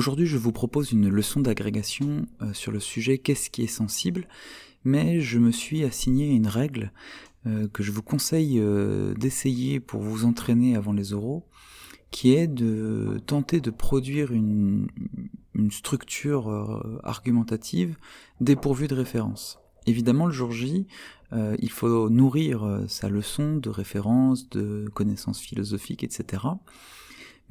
Aujourd'hui, je vous propose une leçon d'agrégation sur le sujet qu'est-ce qui est sensible, mais je me suis assigné une règle que je vous conseille d'essayer pour vous entraîner avant les oraux, qui est de tenter de produire une structure argumentative dépourvue de référence. Évidemment, le jour J, il faut nourrir sa leçon de références, de connaissances philosophiques, etc.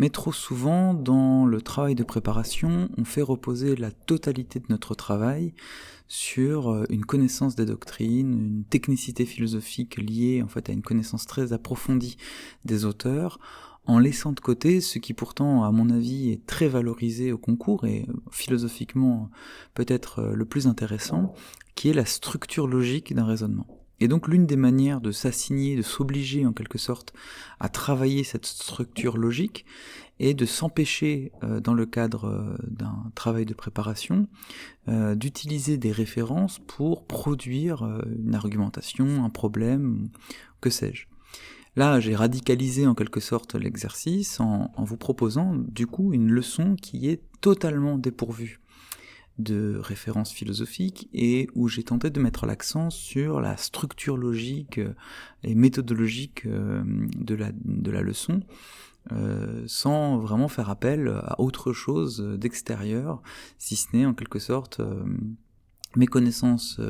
Mais trop souvent, dans le travail de préparation, on fait reposer la totalité de notre travail sur une connaissance des doctrines, une technicité philosophique liée en fait à une connaissance très approfondie des auteurs, en laissant de côté ce qui pourtant, à mon avis, est très valorisé au concours et philosophiquement peut-être le plus intéressant, qui est la structure logique d'un raisonnement. Et donc l'une des manières de s'assigner, de s'obliger en quelque sorte à travailler cette structure logique est de s'empêcher, dans le cadre d'un travail de préparation, d'utiliser des références pour produire une argumentation, un problème, que sais-je. Là, j'ai radicalisé en quelque sorte l'exercice en vous proposant du coup une leçon qui est totalement dépourvue de références philosophiques et où j'ai tenté de mettre l'accent sur la structure logique et méthodologique de la leçon, sans vraiment faire appel à autre chose d'extérieur, si ce n'est en quelque sorte mes connaissances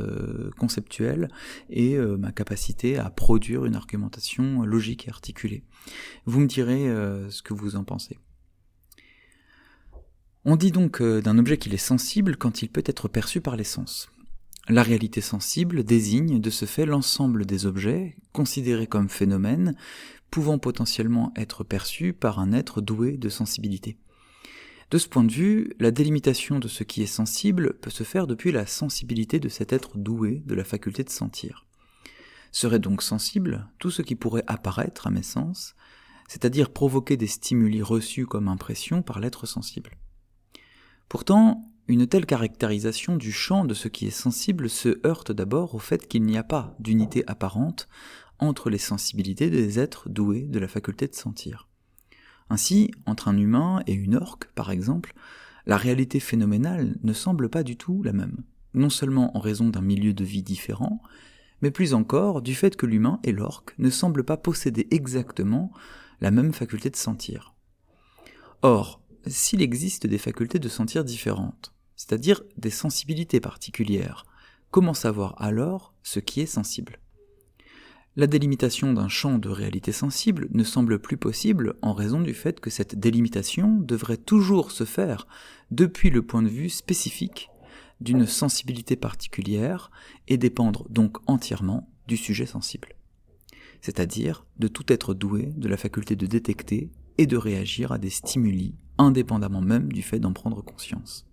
conceptuelles et ma capacité à produire une argumentation logique et articulée. Vous me direz ce que vous en pensez. On dit donc d'un objet qu'il est sensible quand il peut être perçu par les sens. La réalité sensible désigne de ce fait l'ensemble des objets, considérés comme phénomènes, pouvant potentiellement être perçus par un être doué de sensibilité. De ce point de vue, la délimitation de ce qui est sensible peut se faire depuis la sensibilité de cet être doué de la faculté de sentir. Serait donc sensible tout ce qui pourrait apparaître à mes sens, c'est-à-dire provoquer des stimuli reçus comme impression par l'être sensible. Pourtant, une telle caractérisation du champ de ce qui est sensible se heurte d'abord au fait qu'il n'y a pas d'unité apparente entre les sensibilités des êtres doués de la faculté de sentir. Ainsi, entre un humain et une orque, par exemple, la réalité phénoménale ne semble pas du tout la même, non seulement en raison d'un milieu de vie différent, mais plus encore du fait que l'humain et l'orque ne semblent pas posséder exactement la même faculté de sentir. Or, s'il existe des facultés de sentir différentes, c'est-à-dire des sensibilités particulières, comment savoir alors ce qui est sensible ? La délimitation d'un champ de réalité sensible ne semble plus possible en raison du fait que cette délimitation devrait toujours se faire depuis le point de vue spécifique d'une sensibilité particulière et dépendre donc entièrement du sujet sensible, c'est-à-dire de tout être doué de la faculté de détecter et de réagir à des stimuli, indépendamment même du fait d'en prendre conscience.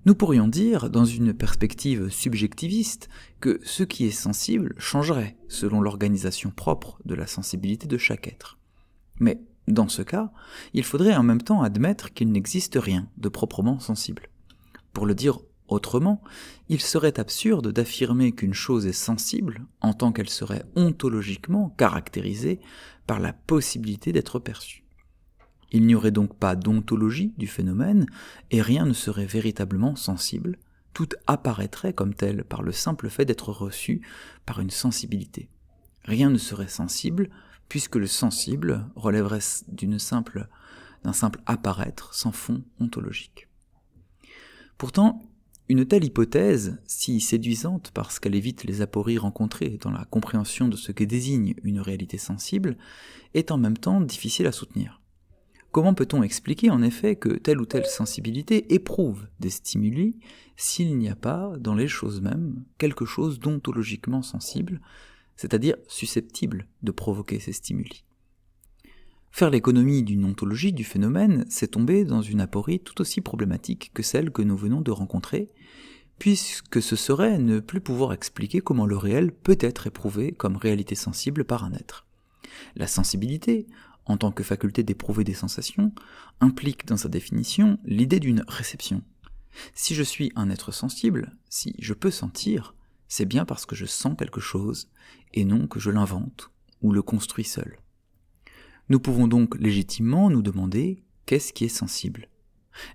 Nous pourrions dire, dans une perspective subjectiviste, que ce qui est sensible changerait selon l'organisation propre de la sensibilité de chaque être. Mais, dans ce cas, il faudrait en même temps admettre qu'il n'existe rien de proprement sensible. Pour le dire autrement, il serait absurde d'affirmer qu'une chose est sensible en tant qu'elle serait ontologiquement caractérisée par la possibilité d'être perçue. Il n'y aurait donc pas d'ontologie du phénomène, et rien ne serait véritablement sensible, tout apparaîtrait comme tel par le simple fait d'être reçu par une sensibilité. Rien ne serait sensible, puisque le sensible relèverait d'un simple apparaître sans fond ontologique. Pourtant, une telle hypothèse, si séduisante parce qu'elle évite les apories rencontrées dans la compréhension de ce que désigne une réalité sensible, est en même temps difficile à soutenir. Comment peut-on expliquer en effet que telle ou telle sensibilité éprouve des stimuli s'il n'y a pas, dans les choses mêmes, quelque chose d'ontologiquement sensible, c'est-à-dire susceptible de provoquer ces stimuli ? Faire l'économie d'une ontologie du phénomène, c'est tomber dans une aporie tout aussi problématique que celle que nous venons de rencontrer, puisque ce serait ne plus pouvoir expliquer comment le réel peut être éprouvé comme réalité sensible par un être. La sensibilité, en tant que faculté d'éprouver des sensations, implique dans sa définition l'idée d'une réception. Si je suis un être sensible, si je peux sentir, c'est bien parce que je sens quelque chose, et non que je l'invente ou le construis seul. Nous pouvons donc légitimement nous demander qu'est-ce qui est sensible.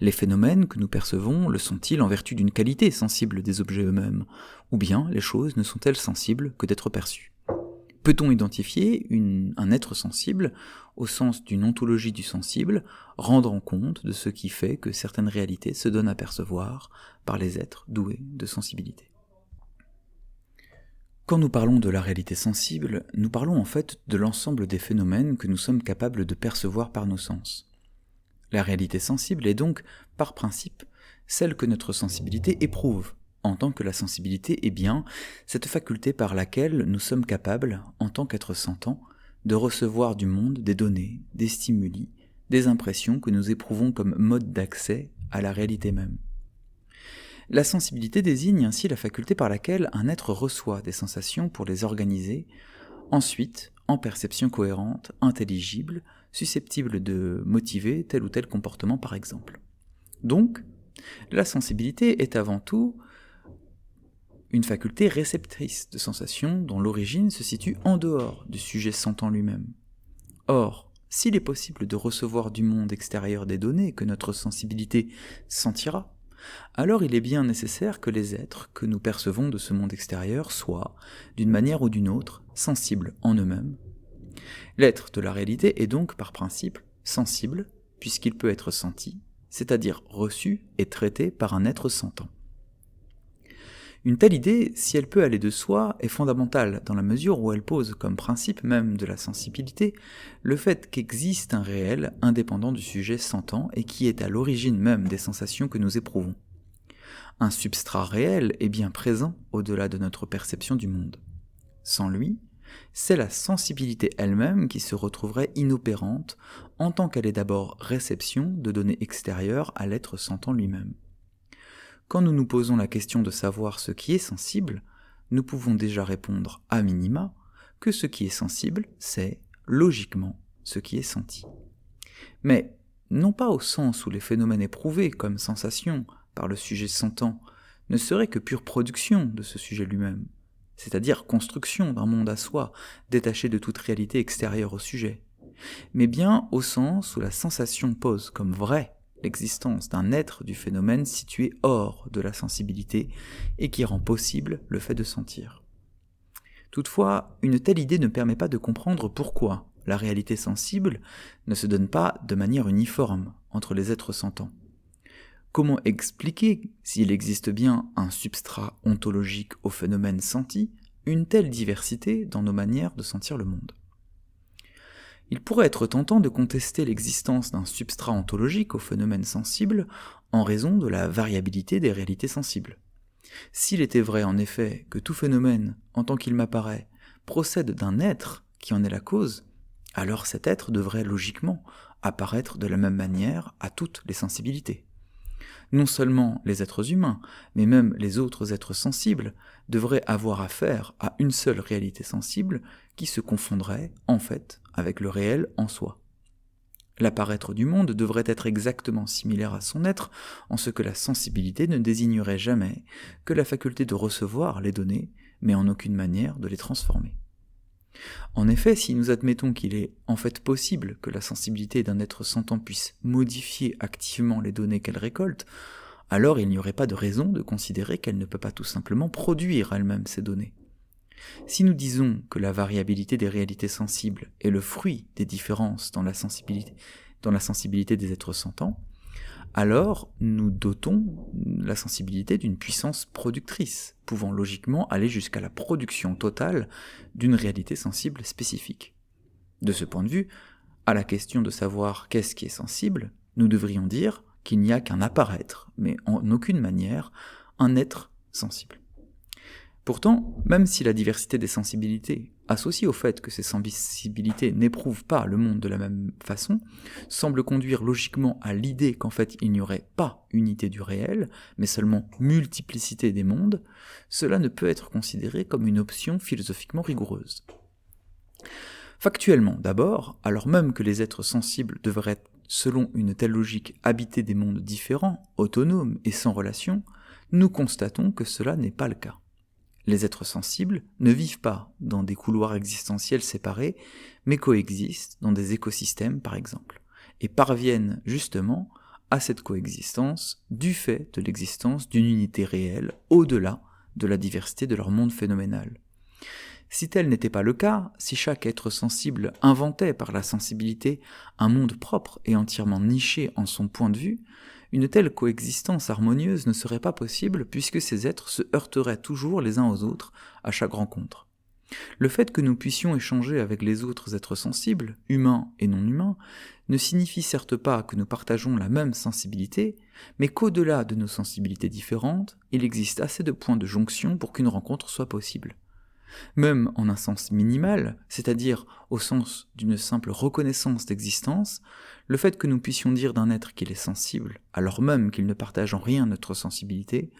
Les phénomènes que nous percevons le sont-ils en vertu d'une qualité sensible des objets eux-mêmes, ou bien les choses ne sont-elles sensibles que d'être perçues? Peut-on identifier un être sensible au sens d'une ontologie du sensible, rendre compte de ce qui fait que certaines réalités se donnent à percevoir par les êtres doués de sensibilité? Quand nous parlons de la réalité sensible, nous parlons en fait de l'ensemble des phénomènes que nous sommes capables de percevoir par nos sens. La réalité sensible est donc, par principe, celle que notre sensibilité éprouve, en tant que la sensibilité est bien cette faculté par laquelle nous sommes capables, en tant qu'être sentant, de recevoir du monde des données, des stimuli, des impressions que nous éprouvons comme mode d'accès à la réalité même. La sensibilité désigne ainsi la faculté par laquelle un être reçoit des sensations pour les organiser, ensuite en perception cohérente, intelligible, susceptible de motiver tel ou tel comportement par exemple. Donc, la sensibilité est avant tout une faculté réceptrice de sensations dont l'origine se situe en dehors du sujet sentant lui-même. Or, s'il est possible de recevoir du monde extérieur des données que notre sensibilité sentira, alors il est bien nécessaire que les êtres que nous percevons de ce monde extérieur soient, d'une manière ou d'une autre, sensibles en eux-mêmes. L'être de la réalité est donc, par principe, sensible, puisqu'il peut être senti, c'est-à-dire reçu et traité par un être sentant. Une telle idée, si elle peut aller de soi, est fondamentale dans la mesure où elle pose comme principe même de la sensibilité le fait qu'existe un réel indépendant du sujet sentant et qui est à l'origine même des sensations que nous éprouvons. Un substrat réel est bien présent au-delà de notre perception du monde. Sans lui, c'est la sensibilité elle-même qui se retrouverait inopérante en tant qu'elle est d'abord réception de données extérieures à l'être sentant lui-même. Quand nous nous posons la question de savoir ce qui est sensible, nous pouvons déjà répondre à minima que ce qui est sensible, c'est, logiquement, ce qui est senti. Mais, non pas au sens où les phénomènes éprouvés comme sensation par le sujet sentant ne seraient que pure production de ce sujet lui-même, c'est-à-dire construction d'un monde à soi, détaché de toute réalité extérieure au sujet, mais bien au sens où la sensation pose comme vraie l'existence d'un être du phénomène situé hors de la sensibilité et qui rend possible le fait de sentir. Toutefois, une telle idée ne permet pas de comprendre pourquoi la réalité sensible ne se donne pas de manière uniforme entre les êtres sentants. Comment expliquer, s'il existe bien un substrat ontologique au phénomène senti, une telle diversité dans nos manières de sentir le monde ? Il pourrait être tentant de contester l'existence d'un substrat ontologique au phénomène sensible en raison de la variabilité des réalités sensibles. S'il était vrai en effet que tout phénomène, en tant qu'il m'apparaît, procède d'un être qui en est la cause, alors cet être devrait logiquement apparaître de la même manière à toutes les sensibilités. Non seulement les êtres humains, mais même les autres êtres sensibles devraient avoir affaire à une seule réalité sensible qui se confondrait, en fait, avec le réel en soi. L'apparaître du monde devrait être exactement similaire à son être, en ce que la sensibilité ne désignerait jamais que la faculté de recevoir les données, mais en aucune manière de les transformer. En effet, si nous admettons qu'il est en fait possible que la sensibilité d'un être sentant puisse modifier activement les données qu'elle récolte, alors il n'y aurait pas de raison de considérer qu'elle ne peut pas tout simplement produire elle-même ces données. Si nous disons que la variabilité des réalités sensibles est le fruit des différences dans la sensibilité des êtres sentants, alors nous dotons la sensibilité d'une puissance productrice, pouvant logiquement aller jusqu'à la production totale d'une réalité sensible spécifique. De ce point de vue, à la question de savoir qu'est-ce qui est sensible, nous devrions dire qu'il n'y a qu'un apparaître, mais en aucune manière un être sensible. Pourtant, même si la diversité des sensibilités, associée au fait que ces sensibilités n'éprouvent pas le monde de la même façon, semble conduire logiquement à l'idée qu'en fait il n'y aurait pas unité du réel, mais seulement multiplicité des mondes, cela ne peut être considéré comme une option philosophiquement rigoureuse. Factuellement d'abord, alors même que les êtres sensibles devraient, selon une telle logique, habiter des mondes différents, autonomes et sans relation, nous constatons que cela n'est pas le cas. Les êtres sensibles ne vivent pas dans des couloirs existentiels séparés, mais coexistent dans des écosystèmes par exemple, et parviennent justement à cette coexistence du fait de l'existence d'une unité réelle au-delà de la diversité de leur monde phénoménal. Si tel n'était pas le cas, si chaque être sensible inventait par la sensibilité un monde propre et entièrement niché en son point de vue, une telle coexistence harmonieuse ne serait pas possible puisque ces êtres se heurteraient toujours les uns aux autres à chaque rencontre. Le fait que nous puissions échanger avec les autres êtres sensibles, humains et non humains, ne signifie certes pas que nous partageons la même sensibilité, mais qu'au-delà de nos sensibilités différentes, il existe assez de points de jonction pour qu'une rencontre soit possible. Même en un sens minimal, c'est-à-dire au sens d'une simple reconnaissance d'existence, le fait que nous puissions dire d'un être qu'il est sensible, alors même qu'il ne partage en rien notre sensibilité,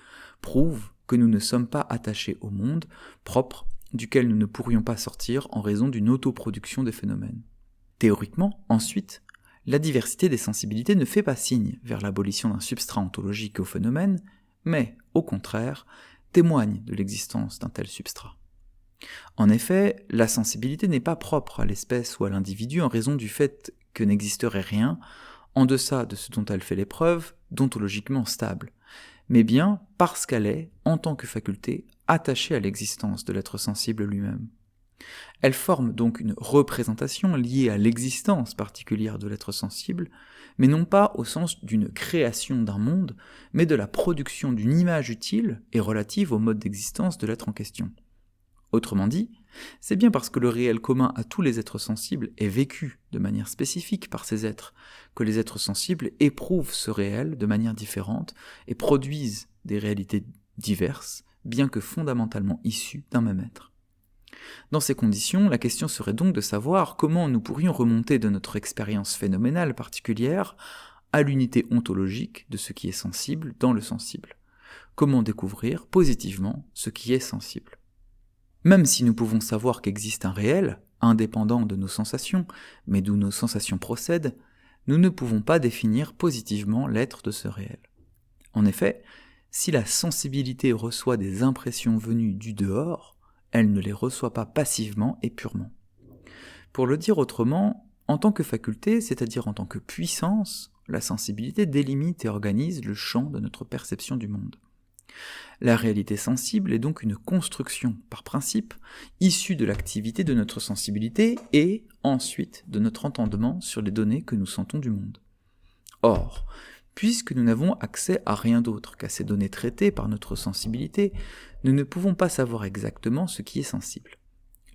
prouve que nous ne sommes pas attachés au monde propre duquel nous ne pourrions pas sortir en raison d'une autoproduction des phénomènes. Théoriquement, ensuite, la diversité des sensibilités ne fait pas signe vers l'abolition d'un substrat ontologique au phénomène, mais, au contraire, témoigne de l'existence d'un tel substrat. En effet, la sensibilité n'est pas propre à l'espèce ou à l'individu en raison du fait que n'existerait rien, en deçà de ce dont elle fait l'épreuve, d'ontologiquement stable, mais bien parce qu'elle est, en tant que faculté, attachée à l'existence de l'être sensible lui-même. Elle forme donc une représentation liée à l'existence particulière de l'être sensible, mais non pas au sens d'une création d'un monde, mais de la production d'une image utile et relative au mode d'existence de l'être en question. Autrement dit, c'est bien parce que le réel commun à tous les êtres sensibles est vécu de manière spécifique par ces êtres, que les êtres sensibles éprouvent ce réel de manière différente et produisent des réalités diverses, bien que fondamentalement issues d'un même être. Dans ces conditions, la question serait donc de savoir comment nous pourrions remonter de notre expérience phénoménale particulière à l'unité ontologique de ce qui est sensible dans le sensible. Comment découvrir positivement ce qui est sensible. Même si nous pouvons savoir qu'existe un réel, indépendant de nos sensations, mais d'où nos sensations procèdent, nous ne pouvons pas définir positivement l'être de ce réel. En effet, si la sensibilité reçoit des impressions venues du dehors, elle ne les reçoit pas passivement et purement. Pour le dire autrement, en tant que faculté, c'est-à-dire en tant que puissance, la sensibilité délimite et organise le champ de notre perception du monde. La réalité sensible est donc une construction, par principe, issue de l'activité de notre sensibilité et, ensuite, de notre entendement sur les données que nous sentons du monde. Or, puisque nous n'avons accès à rien d'autre qu'à ces données traitées par notre sensibilité, nous ne pouvons pas savoir exactement ce qui est sensible.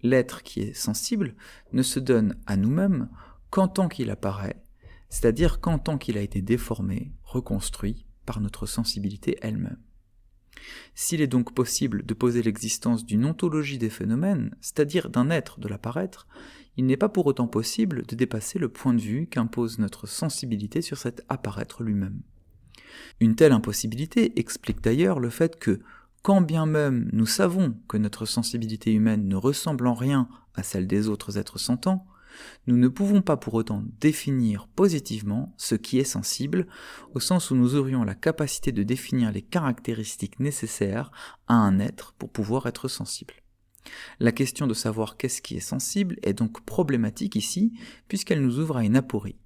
L'être qui est sensible ne se donne à nous-mêmes qu'en tant qu'il apparaît, c'est-à-dire qu'en tant qu'il a été déformé, reconstruit par notre sensibilité elle-même. S'il est donc possible de poser l'existence d'une ontologie des phénomènes, c'est-à-dire d'un être de l'apparaître, il n'est pas pour autant possible de dépasser le point de vue qu'impose notre sensibilité sur cet apparaître lui-même. Une telle impossibilité explique d'ailleurs le fait que, quand bien même nous savons que notre sensibilité humaine ne ressemble en rien à celle des autres êtres sentants, nous ne pouvons pas pour autant définir positivement ce qui est sensible, au sens où nous aurions la capacité de définir les caractéristiques nécessaires à un être pour pouvoir être sensible. La question de savoir qu'est-ce qui est sensible est donc problématique ici, puisqu'elle nous ouvre à une aporie.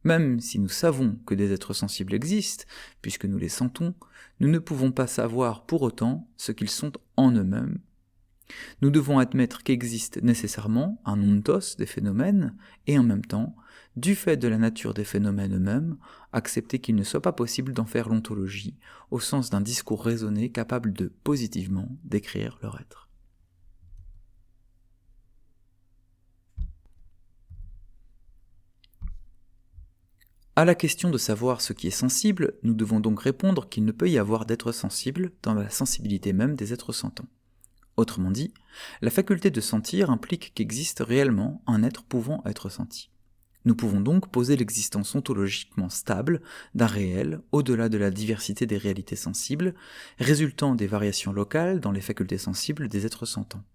Même si nous savons que des êtres sensibles existent, puisque nous les sentons, nous ne pouvons pas savoir pour autant ce qu'ils sont en eux-mêmes. Nous devons admettre qu'existe nécessairement un ontos des phénomènes, et en même temps, du fait de la nature des phénomènes eux-mêmes, accepter qu'il ne soit pas possible d'en faire l'ontologie, au sens d'un discours raisonné capable de, positivement, décrire leur être. À la question de savoir ce qui est sensible, nous devons donc répondre qu'il ne peut y avoir d'être sensible dans la sensibilité même des êtres sentants. Autrement dit, la faculté de sentir implique qu'existe réellement un être pouvant être senti. Nous pouvons donc poser l'existence ontologiquement stable d'un réel au-delà de la diversité des réalités sensibles, résultant des variations locales dans les facultés sensibles des êtres sentants.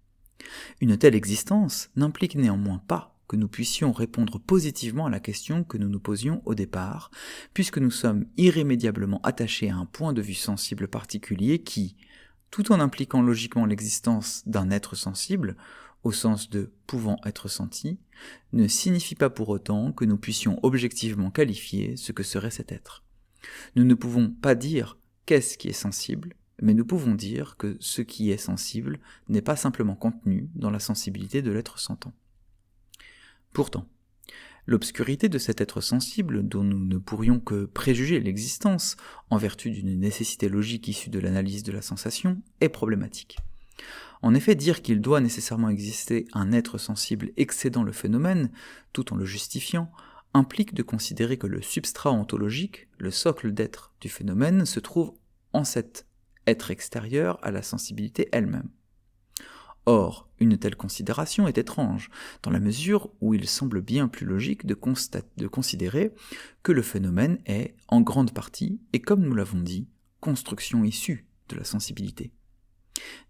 Une telle existence n'implique néanmoins pas que nous puissions répondre positivement à la question que nous nous posions au départ, puisque nous sommes irrémédiablement attachés à un point de vue sensible particulier qui, tout en impliquant logiquement l'existence d'un être sensible, au sens de pouvant être senti, ne signifie pas pour autant que nous puissions objectivement qualifier ce que serait cet être. Nous ne pouvons pas dire qu'est-ce qui est sensible, mais nous pouvons dire que ce qui est sensible n'est pas simplement contenu dans la sensibilité de l'être sentant. Pourtant, l'obscurité de cet être sensible, dont nous ne pourrions que préjuger l'existence en vertu d'une nécessité logique issue de l'analyse de la sensation, est problématique. En effet, dire qu'il doit nécessairement exister un être sensible excédant le phénomène, tout en le justifiant, implique de considérer que le substrat ontologique, le socle d'être du phénomène, se trouve en cet être extérieur à la sensibilité elle-même. Or, une telle considération est étrange, dans la mesure où il semble bien plus logique de considérer que le phénomène est, en grande partie, et comme nous l'avons dit, construction issue de la sensibilité.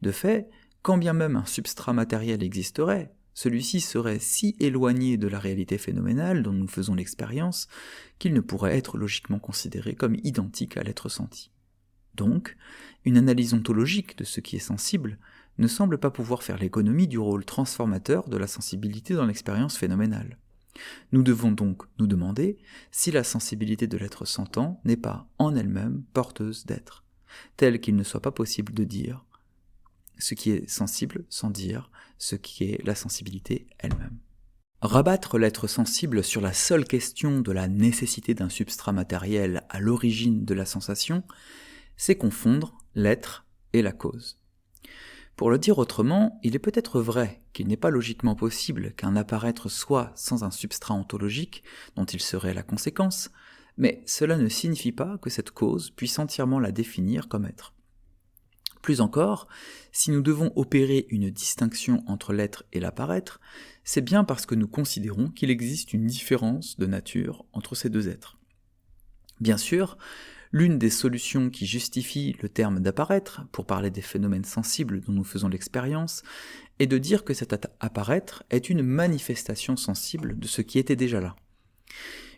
De fait, quand bien même un substrat matériel existerait, celui-ci serait si éloigné de la réalité phénoménale dont nous faisons l'expérience qu'il ne pourrait être logiquement considéré comme identique à l'être senti. Donc, une analyse ontologique de ce qui est sensible ne semble pas pouvoir faire l'économie du rôle transformateur de la sensibilité dans l'expérience phénoménale. Nous devons donc nous demander si la sensibilité de l'être sentant n'est pas en elle-même porteuse d'être, telle qu'il ne soit pas possible de dire ce qui est sensible sans dire ce qui est la sensibilité elle-même. Rabattre l'être sensible sur la seule question de la nécessité d'un substrat matériel à l'origine de la sensation, c'est confondre l'être et la cause. Pour le dire autrement, il est peut-être vrai qu'il n'est pas logiquement possible qu'un apparaître soit sans un substrat ontologique dont il serait la conséquence, mais cela ne signifie pas que cette cause puisse entièrement la définir comme être. Plus encore, si nous devons opérer une distinction entre l'être et l'apparaître, c'est bien parce que nous considérons qu'il existe une différence de nature entre ces deux êtres. Bien sûr, l'une des solutions qui justifie le terme d'apparaître, pour parler des phénomènes sensibles dont nous faisons l'expérience, est de dire que cet apparaître est une manifestation sensible de ce qui était déjà là.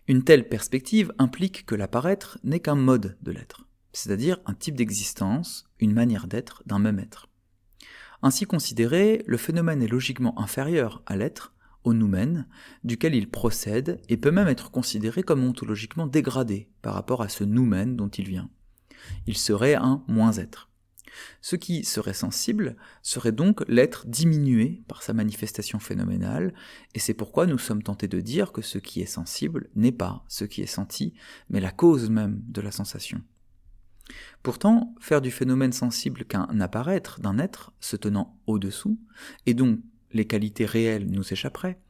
Une telle perspective implique que l'apparaître n'est qu'un mode de l'être, c'est-à-dire un type d'existence, une manière d'être d'un même être. Ainsi considéré, le phénomène est logiquement inférieur à l'être, au noumen, duquel il procède et peut même être considéré comme ontologiquement dégradé par rapport à ce noumen dont il vient. Il serait un moins-être. Ce qui serait sensible serait donc l'être diminué par sa manifestation phénoménale, et c'est pourquoi nous sommes tentés de dire que ce qui est sensible n'est pas ce qui est senti, mais la cause même de la sensation. Pourtant, faire du phénomène sensible qu'un apparaître d'un être se tenant au-dessous, et dont les qualités réelles nous échapperaient,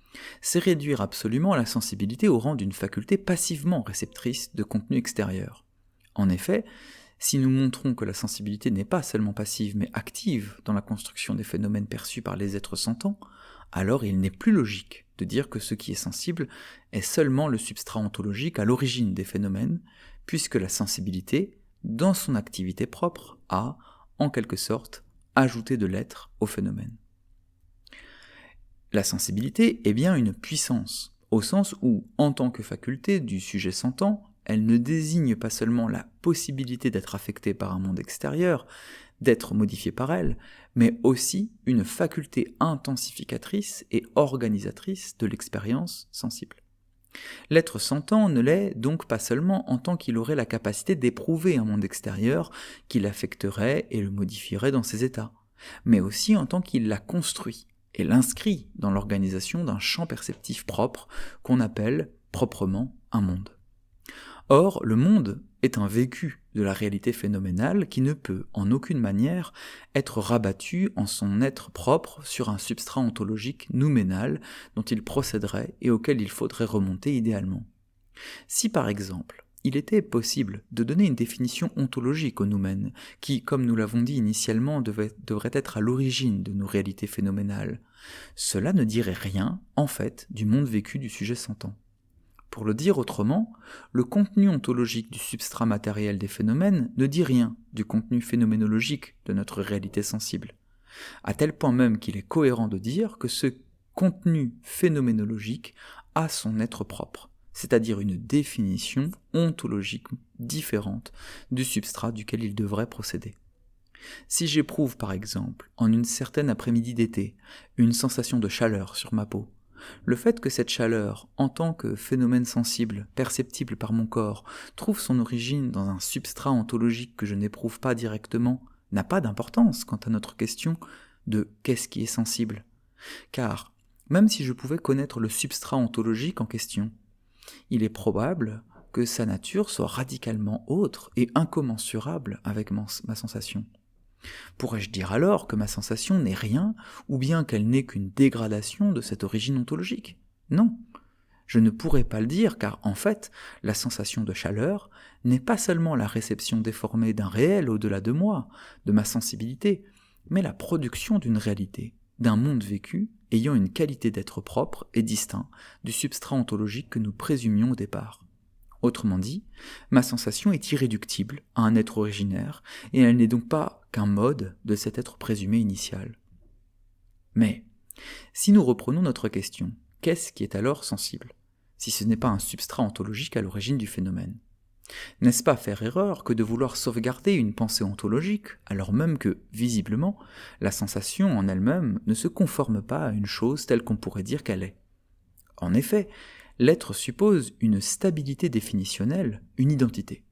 c'est réduire absolument la sensibilité au rang d'une faculté passivement réceptrice de contenu extérieur. En effet, si nous montrons que la sensibilité n'est pas seulement passive mais active dans la construction des phénomènes perçus par les êtres sentants, alors il n'est plus logique de dire que ce qui est sensible est seulement le substrat ontologique à l'origine des phénomènes, puisque la sensibilité, dans son activité propre, a, en quelque sorte, ajouté de l'être au phénomène. La sensibilité est bien une puissance, au sens où, en tant que faculté du sujet sentant, elle ne désigne pas seulement la possibilité d'être affectée par un monde extérieur, d'être modifiée par elle, mais aussi une faculté intensificatrice et organisatrice de l'expérience sensible. L'être sentant ne l'est donc pas seulement en tant qu'il aurait la capacité d'éprouver un monde extérieur qui l'affecterait et le modifierait dans ses états, mais aussi en tant qu'il l'a construit et l'inscrit dans l'organisation d'un champ perceptif propre qu'on appelle proprement un monde. Or, le monde est un vécu de la réalité phénoménale qui ne peut en aucune manière être rabattu en son être propre sur un substrat ontologique nouménal dont il procéderait et auquel il faudrait remonter idéalement. Si par exemple, il était possible de donner une définition ontologique au noumen, qui, comme nous l'avons dit initialement, devrait être à l'origine de nos réalités phénoménales, cela ne dirait rien, en fait, du monde vécu du sujet sentant. Pour le dire autrement, le contenu ontologique du substrat matériel des phénomènes ne dit rien du contenu phénoménologique de notre réalité sensible, à tel point même qu'il est cohérent de dire que ce contenu phénoménologique a son être propre, c'est-à-dire une définition ontologique différente du substrat duquel il devrait procéder. Si j'éprouve par exemple, en une certaine après-midi d'été, une sensation de chaleur sur ma peau, Le fait que cette chaleur, en tant que phénomène sensible, perceptible par mon corps, trouve son origine dans un substrat ontologique que je n'éprouve pas directement, n'a pas d'importance quant à notre question de qu'est-ce qui est sensible. Car, même si je pouvais connaître le substrat ontologique en question, il est probable que sa nature soit radicalement autre et incommensurable avec ma sensation. Pourrais-je dire alors que ma sensation n'est rien, ou bien qu'elle n'est qu'une dégradation de cette origine ontologique ? Non, je ne pourrais pas le dire, car en fait, la sensation de chaleur n'est pas seulement la réception déformée d'un réel au-delà de moi, de ma sensibilité, mais la production d'une réalité, d'un monde vécu ayant une qualité d'être propre et distinct du substrat ontologique que nous présumions au départ. Autrement dit, ma sensation est irréductible à un être originaire, et elle n'est donc pas qu'un mode de cet être présumé initial. Mais, si nous reprenons notre question, qu'est-ce qui est alors sensible, si ce n'est pas un substrat ontologique à l'origine du phénomène ? N'est-ce pas faire erreur que de vouloir sauvegarder une pensée ontologique, alors même que, visiblement, la sensation en elle-même ne se conforme pas à une chose telle qu'on pourrait dire qu'elle est ? En effet, l'être suppose une stabilité définitionnelle, une identité.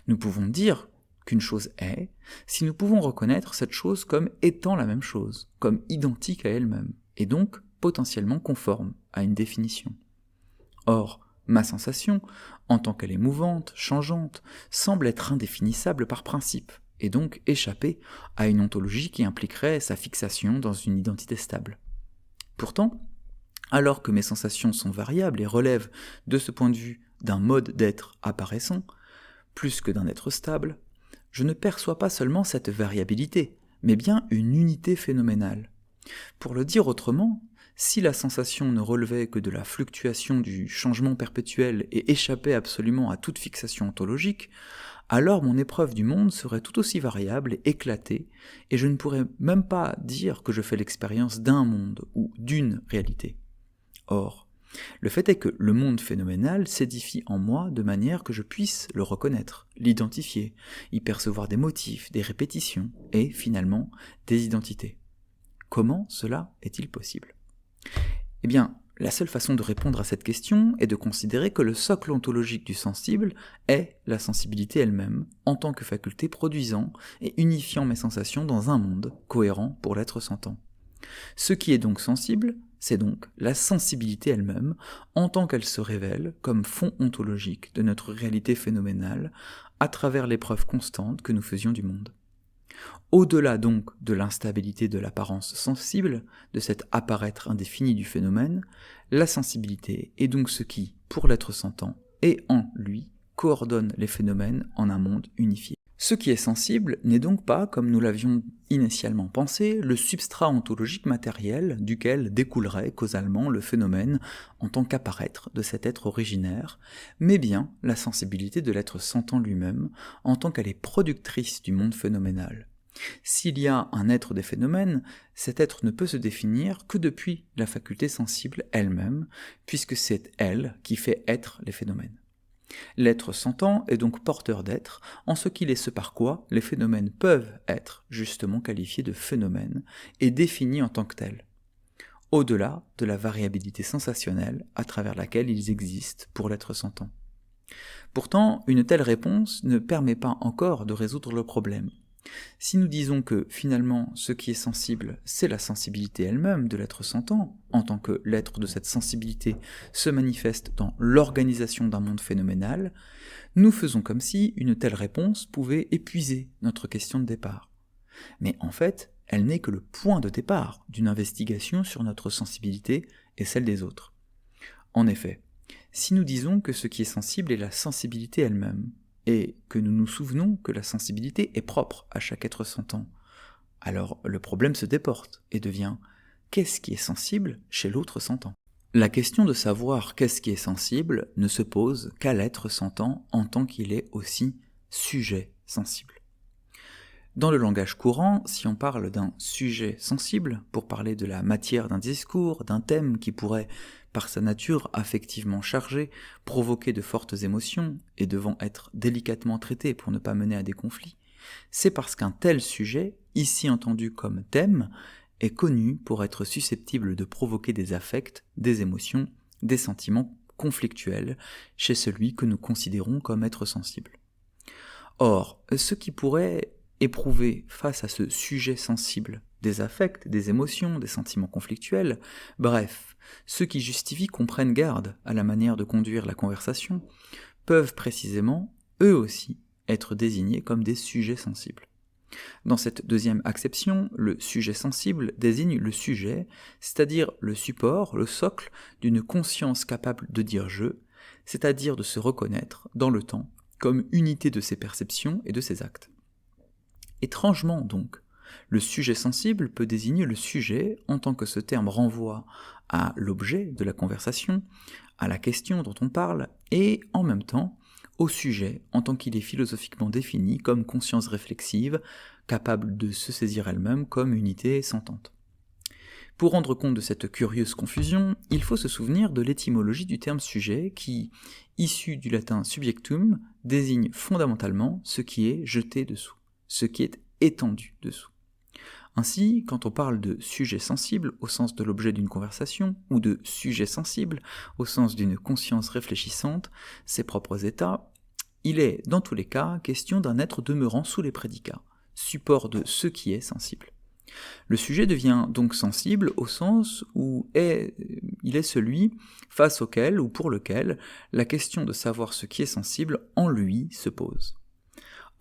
Nous pouvons dire qu'une chose est, si nous pouvons reconnaître cette chose comme étant la même chose, comme identique à elle-même, et donc potentiellement conforme à une définition. Or, ma sensation, en tant qu'elle est mouvante, changeante, semble être indéfinissable par principe, et donc échapper à une ontologie qui impliquerait sa fixation dans une identité stable. Pourtant, alors que mes sensations sont variables et relèvent, de ce point de vue, d'un mode d'être apparaissant, plus que d'un être stable, je ne perçois pas seulement cette variabilité, mais bien une unité phénoménale. Pour le dire autrement, si la sensation ne relevait que de la fluctuation du changement perpétuel et échappait absolument à toute fixation ontologique, alors mon épreuve du monde serait tout aussi variable et éclatée, et je ne pourrais même pas dire que je fais l'expérience d'un monde ou d'une réalité. Or, le fait est que le monde phénoménal s'édifie en moi de manière que je puisse le reconnaître, l'identifier, y percevoir des motifs, des répétitions et, finalement, des identités. Comment cela est-il possible ? Eh bien, la seule façon de répondre à cette question est de considérer que le socle ontologique du sensible est la sensibilité elle-même, en tant que faculté produisant et unifiant mes sensations dans un monde cohérent pour l'être sentant. Ce qui est donc sensible, c'est donc la sensibilité elle-même, en tant qu'elle se révèle comme fond ontologique de notre réalité phénoménale, à travers l'épreuve constante que nous faisions du monde. Au-delà donc de l'instabilité de l'apparence sensible, de cet apparaître indéfini du phénomène, la sensibilité est donc ce qui, pour l'être sentant, et en lui, coordonne les phénomènes en un monde unifié. Ce qui est sensible n'est donc pas, comme nous l'avions initialement pensé, le substrat ontologique matériel duquel découlerait causalement le phénomène en tant qu'apparaître de cet être originaire, mais bien la sensibilité de l'être sentant lui-même en tant qu'elle est productrice du monde phénoménal. S'il y a un être des phénomènes, cet être ne peut se définir que depuis la faculté sensible elle-même, puisque c'est elle qui fait être les phénomènes. L'être sentant est donc porteur d'être, en ce qu'il est ce par quoi les phénomènes peuvent être justement qualifiés de phénomènes et définis en tant que tels, au-delà de la variabilité sensationnelle à travers laquelle ils existent pour l'être sentant. Pourtant, une telle réponse ne permet pas encore de résoudre le problème. Si nous disons que, finalement, ce qui est sensible, c'est la sensibilité elle-même de l'être sentant, en tant que l'être de cette sensibilité se manifeste dans l'organisation d'un monde phénoménal, nous faisons comme si une telle réponse pouvait épuiser notre question de départ. Mais en fait, elle n'est que le point de départ d'une investigation sur notre sensibilité et celle des autres. En effet, si nous disons que ce qui est sensible est la sensibilité elle-même, et que nous nous souvenons que la sensibilité est propre à chaque être sentant, alors le problème se déporte et devient « qu'est-ce qui est sensible chez l'autre sentant ?» La question de savoir qu'est-ce qui est sensible ne se pose qu'à l'être sentant en tant qu'il est aussi sujet sensible. Dans le langage courant, si on parle d'un sujet sensible, pour parler de la matière d'un discours, d'un thème qui pourrait, par sa nature affectivement chargée, provoquer de fortes émotions et devant être délicatement traité pour ne pas mener à des conflits, c'est parce qu'un tel sujet, ici entendu comme thème, est connu pour être susceptible de provoquer des affects, des émotions, des sentiments conflictuels chez celui que nous considérons comme être sensible. Or, ce qui pourrait éprouver face à ce sujet sensible des affects, des émotions, des sentiments conflictuels, bref, ceux qui justifient qu'on prenne garde à la manière de conduire la conversation, peuvent précisément, eux aussi, être désignés comme des sujets sensibles. Dans cette deuxième acception, le sujet sensible désigne le sujet, c'est-à-dire le support, le socle d'une conscience capable de dire « je », c'est-à-dire de se reconnaître, dans le temps, comme unité de ses perceptions et de ses actes. Étrangement donc, le sujet sensible peut désigner le sujet en tant que ce terme renvoie à l'objet de la conversation, à la question dont on parle, et en même temps au sujet en tant qu'il est philosophiquement défini comme conscience réflexive, capable de se saisir elle-même comme unité sentante. Pour rendre compte de cette curieuse confusion, il faut se souvenir de l'étymologie du terme sujet qui, issu du latin subjectum, désigne fondamentalement ce qui est jeté dessous, ce qui est étendu dessous. Ainsi, quand on parle de sujet sensible au sens de l'objet d'une conversation, ou de sujet sensible au sens d'une conscience réfléchissante, ses propres états, il est, dans tous les cas, question d'un être demeurant sous les prédicats, support de ce qui est sensible. Le sujet devient donc sensible au sens où il est celui face auquel ou pour lequel la question de savoir ce qui est sensible en lui se pose.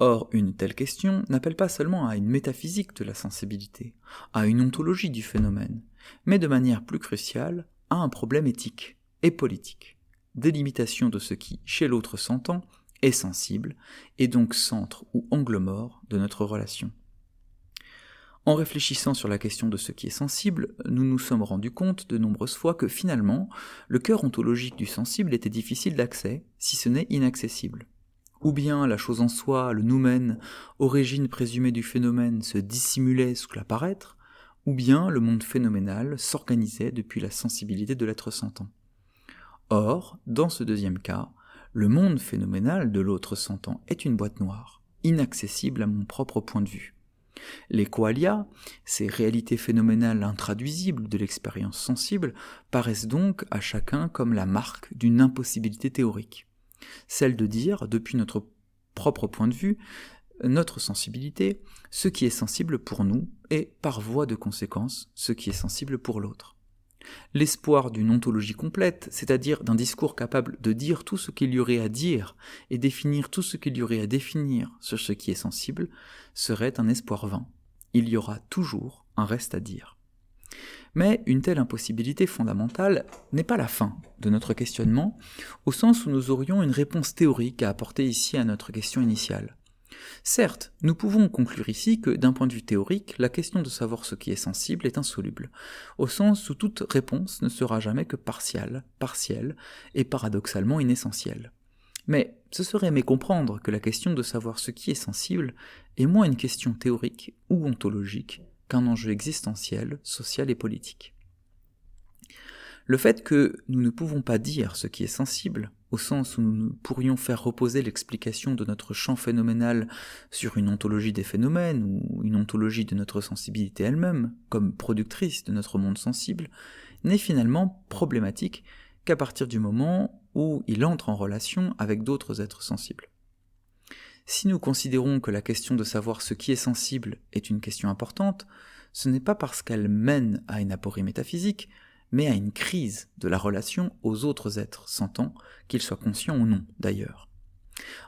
Or, une telle question n'appelle pas seulement à une métaphysique de la sensibilité, à une ontologie du phénomène, mais de manière plus cruciale, à un problème éthique et politique, délimitation de ce qui, chez l'autre s'entend, est sensible, et donc centre ou angle mort de notre relation. En réfléchissant sur la question de ce qui est sensible, nous nous sommes rendus compte de nombreuses fois que finalement, le cœur ontologique du sensible était difficile d'accès, si ce n'est inaccessible. Ou bien la chose en soi, le noumen, origine présumée du phénomène, se dissimulait sous l'apparaître, ou bien le monde phénoménal s'organisait depuis la sensibilité de l'être sentant. Or, dans ce deuxième cas, le monde phénoménal de l'autre sentant est une boîte noire, inaccessible à mon propre point de vue. Les qualia, ces réalités phénoménales intraduisibles de l'expérience sensible, paraissent donc à chacun comme la marque d'une impossibilité théorique. Celle de dire, depuis notre propre point de vue, notre sensibilité, ce qui est sensible pour nous, et par voie de conséquence, ce qui est sensible pour l'autre. L'espoir d'une ontologie complète, c'est-à-dire d'un discours capable de dire tout ce qu'il y aurait à dire et définir tout ce qu'il y aurait à définir sur ce qui est sensible, serait un espoir vain. Il y aura toujours un reste à dire. Mais une telle impossibilité fondamentale n'est pas la fin de notre questionnement, au sens où nous aurions une réponse théorique à apporter ici à notre question initiale. Certes, nous pouvons conclure ici que, d'un point de vue théorique, la question de savoir ce qui est sensible est insoluble, au sens où toute réponse ne sera jamais que partielle et paradoxalement inessentielle. Mais ce serait mécomprendre que la question de savoir ce qui est sensible est moins une question théorique ou ontologique qu'un enjeu existentiel, social et politique. Le fait que nous ne pouvons pas dire ce qui est sensible, au sens où nous pourrions faire reposer l'explication de notre champ phénoménal sur une ontologie des phénomènes ou une ontologie de notre sensibilité elle-même, comme productrice de notre monde sensible, n'est finalement problématique qu'à partir du moment où il entre en relation avec d'autres êtres sensibles. Si nous considérons que la question de savoir ce qui est sensible est une question importante, ce n'est pas parce qu'elle mène à une aporie métaphysique, mais à une crise de la relation aux autres êtres sentants, qu'ils soient conscients ou non d'ailleurs.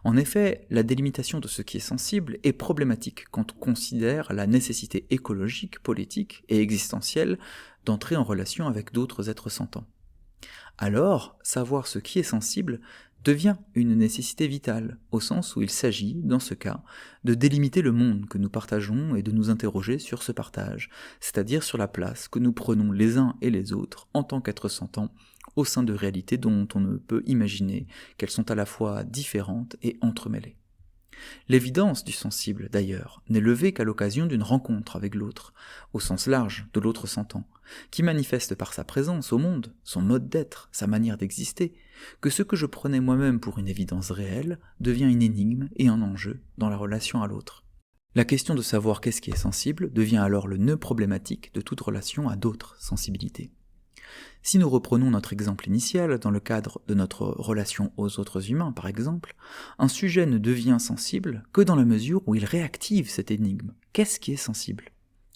En effet, la délimitation de ce qui est sensible est problématique quand on considère la nécessité écologique, politique et existentielle d'entrer en relation avec d'autres êtres sentants. Alors, savoir ce qui est sensible devient une nécessité vitale, au sens où il s'agit, dans ce cas, de délimiter le monde que nous partageons et de nous interroger sur ce partage, c'est-à-dire sur la place que nous prenons les uns et les autres en tant qu'êtres sentants au sein de réalités dont on ne peut imaginer qu'elles sont à la fois différentes et entremêlées. L'évidence du sensible, d'ailleurs, n'est levée qu'à l'occasion d'une rencontre avec l'autre, au sens large de l'autre sentant, qui manifeste par sa présence au monde, son mode d'être, sa manière d'exister, que ce que je prenais moi-même pour une évidence réelle devient une énigme et un enjeu dans la relation à l'autre. La question de savoir qu'est-ce qui est sensible devient alors le nœud problématique de toute relation à d'autres sensibilités. Si nous reprenons notre exemple initial, dans le cadre de notre relation aux autres humains par exemple, un sujet ne devient sensible que dans la mesure où il réactive cette énigme. Qu'est-ce qui est sensible ?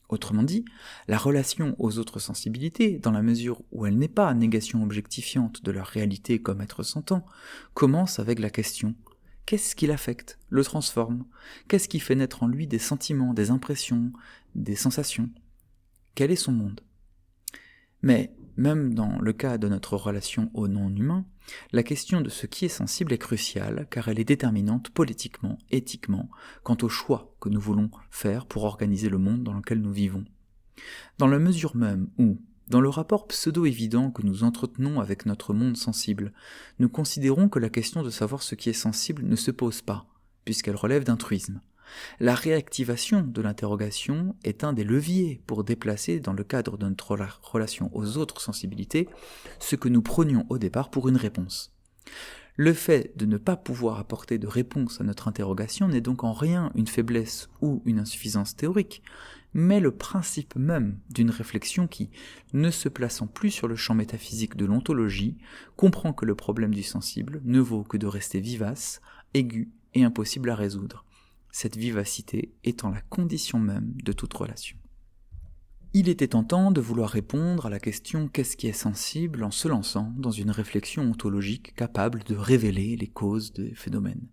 Autrement dit, la relation aux autres sensibilités, dans la mesure où elle n'est pas négation objectifiante de leur réalité comme être sentant, commence avec la question: qu'est-ce qui l'affecte, le transforme? Qu'est-ce qui fait naître en lui des sentiments, des impressions, des sensations? Quel est son monde? Mais, même dans le cas de notre relation au non-humain, la question de ce qui est sensible est cruciale car elle est déterminante politiquement, éthiquement, quant au choix que nous voulons faire pour organiser le monde dans lequel nous vivons. Dans la mesure même où, dans le rapport pseudo-évident que nous entretenons avec notre monde sensible, nous considérons que la question de savoir ce qui est sensible ne se pose pas, puisqu'elle relève d'un truisme. La réactivation de l'interrogation est un des leviers pour déplacer, dans le cadre de notre relation aux autres sensibilités, ce que nous prenions au départ pour une réponse. Le fait de ne pas pouvoir apporter de réponse à notre interrogation n'est donc en rien une faiblesse ou une insuffisance théorique, mais le principe même d'une réflexion qui, ne se plaçant plus sur le champ métaphysique de l'ontologie, comprend que le problème du sensible ne vaut que de rester vivace, aigu et impossible à résoudre. Cette vivacité étant la condition même de toute relation. Il était tentant de vouloir répondre à la question qu'est-ce qui est sensible en se lançant dans une réflexion ontologique capable de révéler les causes des phénomènes,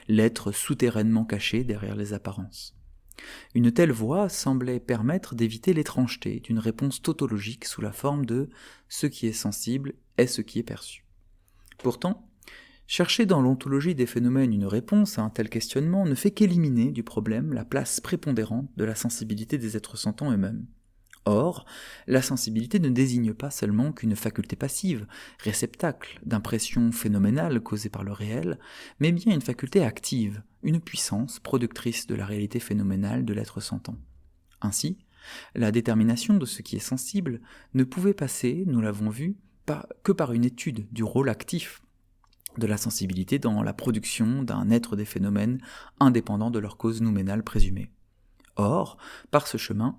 l'être souterrainement caché derrière les apparences. Une telle voie semblait permettre d'éviter l'étrangeté d'une réponse tautologique sous la forme de « ce qui est sensible est ce qui est perçu ». Pourtant, chercher dans l'ontologie des phénomènes une réponse à un tel questionnement ne fait qu'éliminer du problème la place prépondérante de la sensibilité des êtres sentants eux-mêmes. Or, la sensibilité ne désigne pas seulement qu'une faculté passive, réceptacle d'impressions phénoménales causées par le réel, mais bien une faculté active, une puissance productrice de la réalité phénoménale de l'être sentant. Ainsi, la détermination de ce qui est sensible ne pouvait passer, nous l'avons vu, que par une étude du rôle actif de la sensibilité dans la production d'un être des phénomènes indépendants de leur cause nouménale présumée. Or, par ce chemin,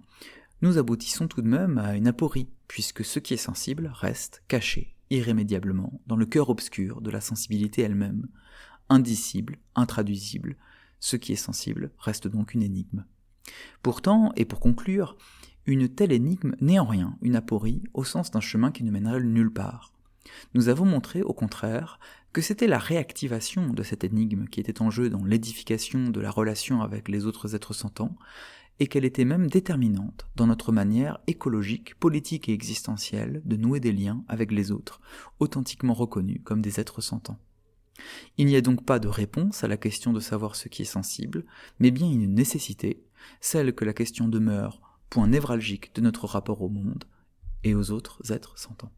nous aboutissons tout de même à une aporie, puisque ce qui est sensible reste caché, irrémédiablement, dans le cœur obscur de la sensibilité elle-même. Indicible, intraduisible, ce qui est sensible reste donc une énigme. Pourtant, et pour conclure, une telle énigme n'est en rien une aporie au sens d'un chemin qui ne mènerait nulle part. Nous avons montré, au contraire, que c'était la réactivation de cette énigme qui était en jeu dans l'édification de la relation avec les autres êtres sentants, et qu'elle était même déterminante dans notre manière écologique, politique et existentielle de nouer des liens avec les autres, authentiquement reconnus comme des êtres sentants. Il n'y a donc pas de réponse à la question de savoir ce qui est sensible, mais bien une nécessité, celle que la question demeure point névralgique de notre rapport au monde et aux autres êtres sentants.